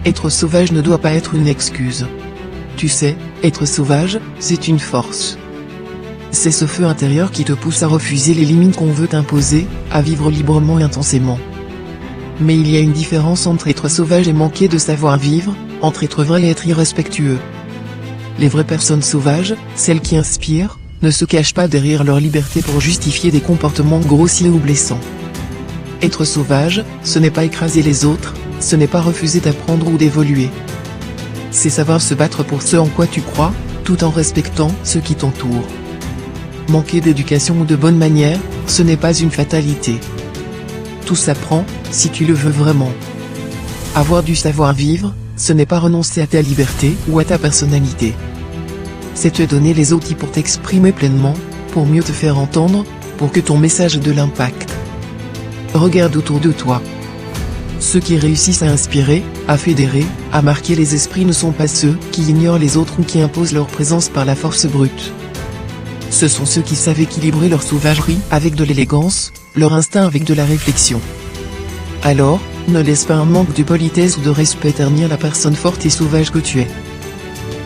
Être sauvage ne doit pas être une excuse. Tu sais, être sauvage, c'est une force. C'est ce feu intérieur qui te pousse à refuser les limites qu'on veut t'imposer, à vivre librement et intensément. Mais il y a une différence entre être sauvage et manquer de savoir-vivre, entre être vrai et être irrespectueux. Les vraies personnes sauvages, celles qui inspirent, ne se cachent pas derrière leur liberté pour justifier des comportements grossiers ou blessants. Être sauvage, ce n'est pas écraser les autres, ce n'est pas refuser d'apprendre ou d'évoluer. C'est savoir se battre pour ce en quoi tu crois, tout en respectant ceux qui t'entourent. Manquer d'éducation ou de bonne manière, ce n'est pas une fatalité. Tout s'apprend, si tu le veux vraiment. Avoir du savoir-vivre, ce n'est pas renoncer à ta liberté ou à ta personnalité. C'est te donner les outils pour t'exprimer pleinement, pour mieux te faire entendre, pour que ton message ait de l'impact. Regarde autour de toi. Ceux qui réussissent à inspirer, à fédérer, à marquer les esprits ne sont pas ceux qui ignorent les autres ou qui imposent leur présence par la force brute. Ce sont ceux qui savent équilibrer leur sauvagerie avec de l'élégance, leur instinct avec de la réflexion. Alors, ne laisse pas un manque de politesse ou de respect ternir la personne forte et sauvage que tu es.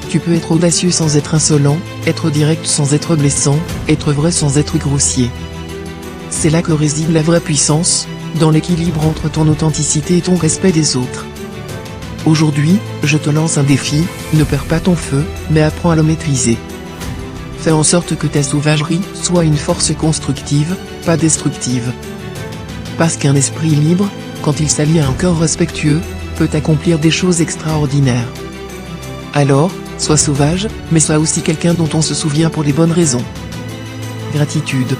Tu peux être audacieux sans être insolent, être direct sans être blessant, être vrai sans être grossier. C'est là que réside la vraie puissance, dans l'équilibre entre ton authenticité et ton respect des autres. Aujourd'hui, je te lance un défi, ne perds pas ton feu, mais apprends à le maîtriser. Fais en sorte que ta sauvagerie soit une force constructive, pas destructive. Parce qu'un esprit libre, quand il s'allie à un cœur respectueux, peut accomplir des choses extraordinaires. Alors, sois sauvage, mais sois aussi quelqu'un dont on se souvient pour les bonnes raisons. Gratitude.